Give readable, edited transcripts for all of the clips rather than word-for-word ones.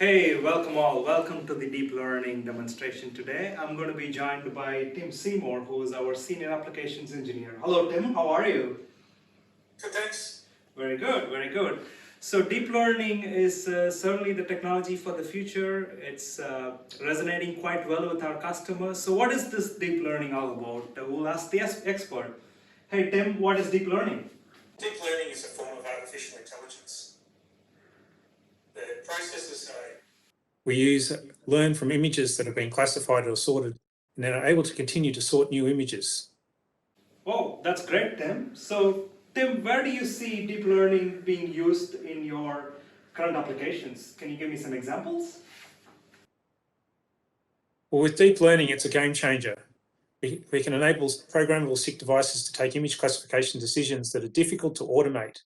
Hey, welcome all. Welcome to the deep learning demonstration today. I'm going to be joined by Tim Seymour, who is our senior applications engineer. Hello, Tim. How are you? Good, thanks. Very good, very good. So deep learning is certainly the technology for the future. It's resonating quite well with our customers. So what is this deep learning all about? We'll ask the expert. Hey, Tim, what is deep learning? Deep learning is a form of artificial intelligence. The processes We learn from images that have been classified or sorted, and then are able to continue to sort new images. Oh, that's great, Tim. So, Tim, where do you see deep learning being used in your current applications? Can you give me some examples? Well, with deep learning, it's a game changer. We can enable programmable SIC devices to take image classification decisions that are difficult to automate.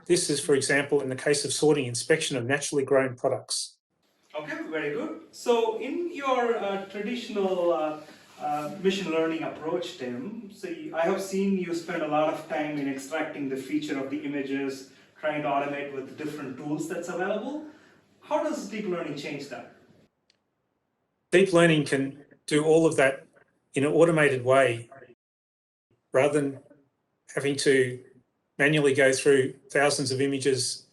This is, for example, in the case of sorting inspection of naturally grown products. Okay, very good. So in your traditional machine learning approach, Tim, so I have seen you spend a lot of time in extracting the feature of the images, trying to automate with different tools that's available. How does deep learning change that? Deep learning can do all of that in an automated way, rather than having to manually go through thousands of images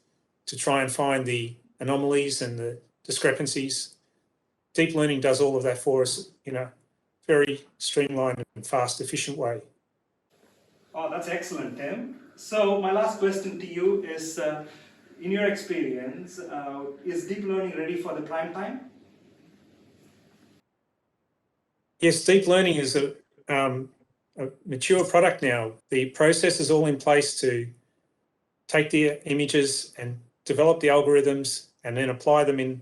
to try and find the anomalies and the discrepancies. Deep learning does all of that for us in a very streamlined and fast, efficient way. Oh, that's excellent, Tim. So my last question to you is, in your experience, is deep learning ready for the prime time? Yes, deep learning is a mature product now. The process is all in place to take the images and develop the algorithms and then apply them in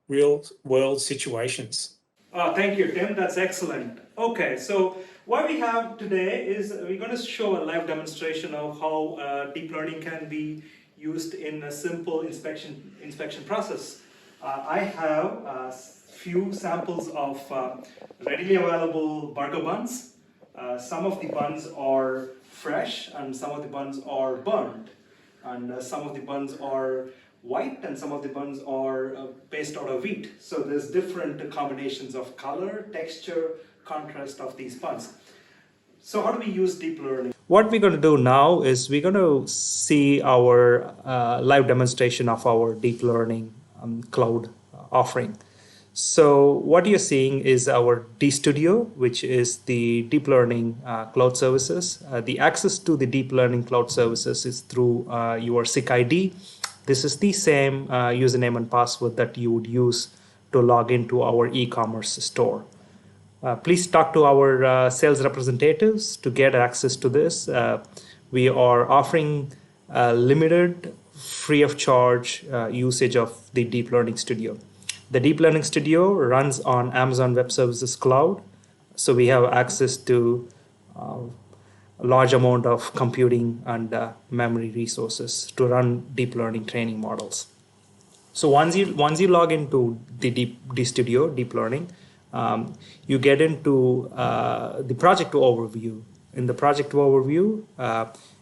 real world situations. Oh, thank you, Tim. That's excellent. Okay, so what we have today is we're going to show a live demonstration of how deep learning can be used in a simple inspection process. I have a few samples of readily available burger buns. Some of the buns are fresh and some of the buns are burned. And some of the buns are white and some of the buns are based out of wheat. So there's different combinations of color, texture, contrast of these buns. So how do we use deep learning? What we're going to do now is we're going to see our live demonstration of our deep learning cloud offering. So what you're seeing is our dStudio, which is the deep learning cloud services. The access to the deep learning cloud services is through your SIC ID. This is the same username and password that you would use to log into our e-commerce store. Please talk to our sales representatives to get access to this. We are offering limited, free of charge usage of the Deep Learning Studio. The Deep Learning Studio runs on Amazon Web Services Cloud, so we have access to a large amount of computing and memory resources to run deep learning training models. So once you log into the dStudio, deep learning, you get into the project overview. In the project overview,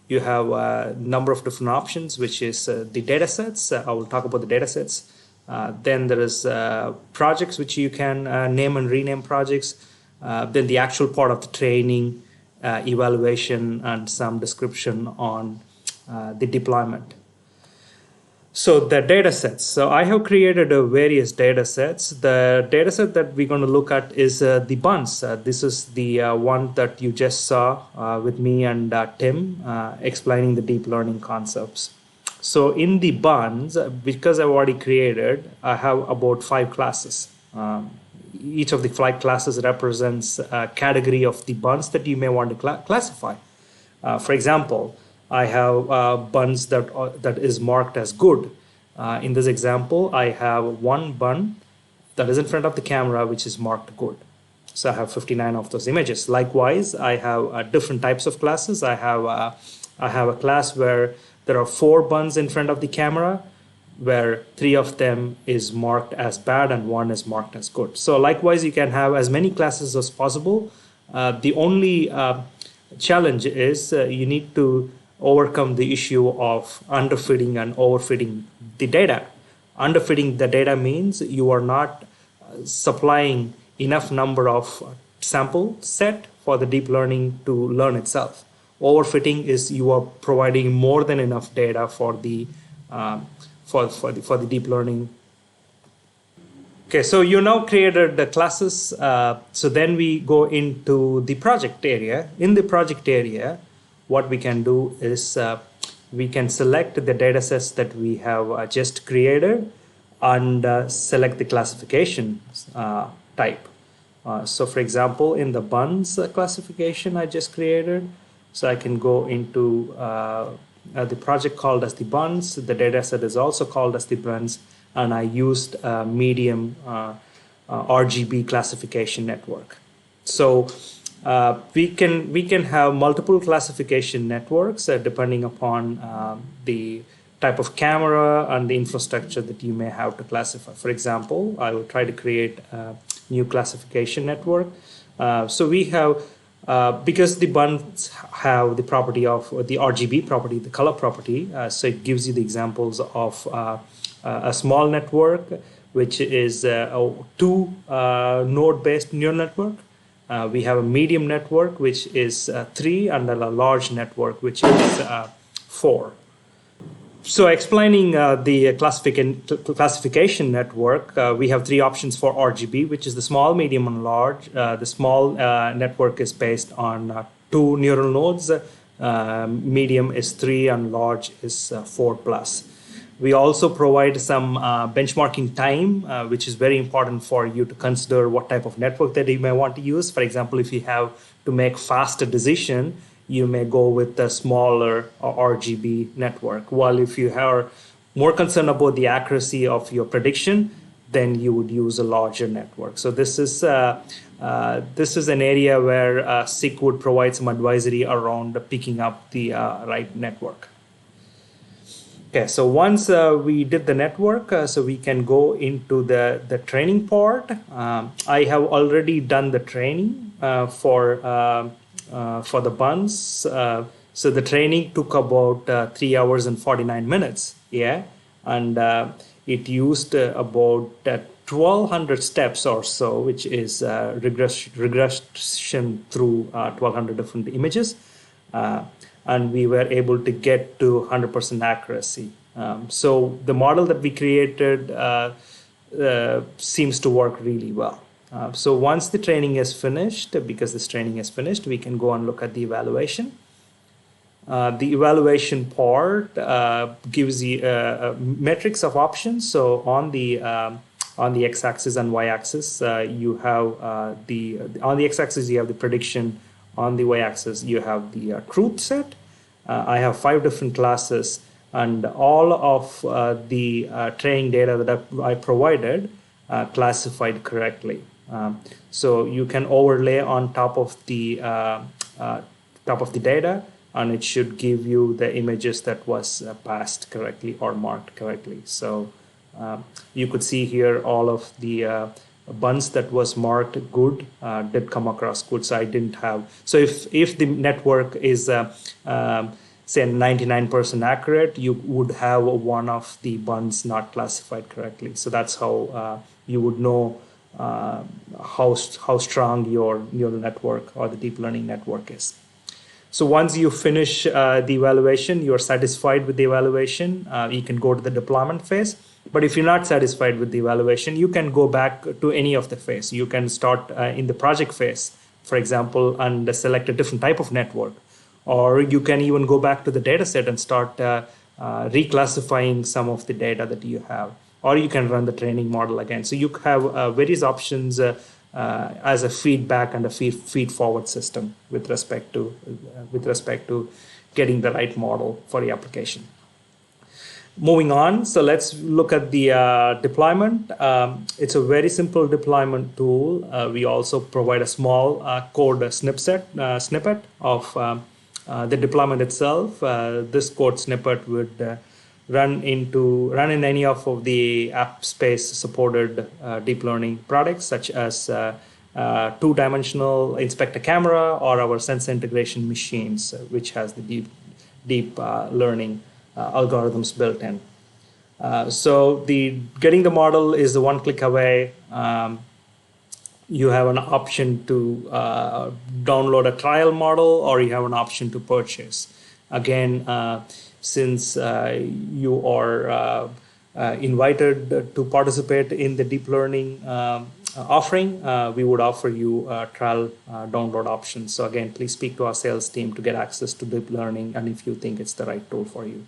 you have a number of different options, which is the data sets. I will talk about the data sets. Then there is projects which you can name and rename projects. Then the actual part of the training, evaluation, and some description on the deployment. So the data sets. So I have created various data sets. The data set that we're going to look at is the buns. This is the one that you just saw with me and Tim explaining the deep learning concepts. So in the buns, because I've already created, I have about 5 classes. Each of the 5 classes represents a category of the buns that you may want to classify. For example, I have buns that is marked as good. In this example, I have one bun that is in front of the camera, which is marked good. So I have 59 of those images. Likewise, I have different types of classes. I have a class where there are 4 buns in front of the camera, where 3 of them is marked as bad and 1 is marked as good. So likewise, you can have as many classes as possible. The only challenge is you need to overcome the issue of underfitting and overfitting the data. Underfitting the data means you are not supplying enough number of sample set for the deep learning to learn itself. Overfitting is you are providing more than enough data for the deep learning. Okay, so you now created the classes. So then we go into the project area. In the project area, what we can do is we can select the data sets that we have just created and select the classification type. So for example, in the buns classification I just created, so I can go into the project called as the buns. The data set is also called as the buns, and I used a medium RGB classification network. So we can have multiple classification networks depending upon the type of camera and the infrastructure that you may have to classify. For example, I will try to create a new classification network. So we have, because the buns have the property of the RGB property, the color property, so it gives you the examples of a small network, which is a 2 node-based neural network. We have a medium network, which is 3, and a large network, which is 4. So explaining the classification network, we have 3 options for RGB, which is the small, medium, and large. The small network is based on 2 neural nodes. Medium is 3, and large is 4 plus. We also provide some benchmarking time, which is very important for you to consider what type of network that you may want to use. For example, if you have to make faster decision, you may go with a smaller RGB network. While if you are more concerned about the accuracy of your prediction, then you would use a larger network. So this is an area where SICK would provide some advisory around picking up the right network. Okay, so once we did the network, so we can go into the training part. I have already done the training for the buns. So the training took about 3 hours and 49 minutes. Yeah, and it used about 1,200 steps or so, which is regression through 1,200 different images. And we were able to get to 100% accuracy. So the model that we created seems to work really well. So once the training is finished, because this training is finished, we can go and look at the evaluation. The evaluation part gives you metrics of options. So on the x-axis and y-axis, you have on the x-axis you have the prediction. On the y-axis, you have the truth set. I have 5 different classes, and all of the training data that I provided classified correctly. So you can overlay on top of the data, and it should give you the images that was passed correctly or marked correctly. So you could see here all of the buns that was marked good did come across good. So I didn't have, so if the network is say 99% accurate, you would have one of the buns not classified correctly. So that's how you would know how strong your neural network or the deep learning network is. So once you finish the evaluation, you're satisfied with the evaluation, you can go to the deployment phase. But if you're not satisfied with the evaluation, you can go back to any of the phase. You can start in the project phase, for example, and select a different type of network. Or you can even go back to the data set and start reclassifying some of the data that you have. Or you can run the training model again. So you have various options as a feedback and a feed forward system with respect to getting the right model for the application. Moving on, so let's look at the deployment. It's a very simple deployment tool. We also provide a small code snippet of the deployment itself. This code snippet would run in any of the app space supported deep learning products, such as 2-dimensional inspector camera or our sensor integration machines, which has the deep learning algorithms built in. So the getting the model is the one click away. You have an option to download a trial model, or you have an option to purchase. Again, since you are invited to participate in the deep learning offering, we would offer you a trial download option. So again, please speak to our sales team to get access to deep learning and if you think it's the right tool for you.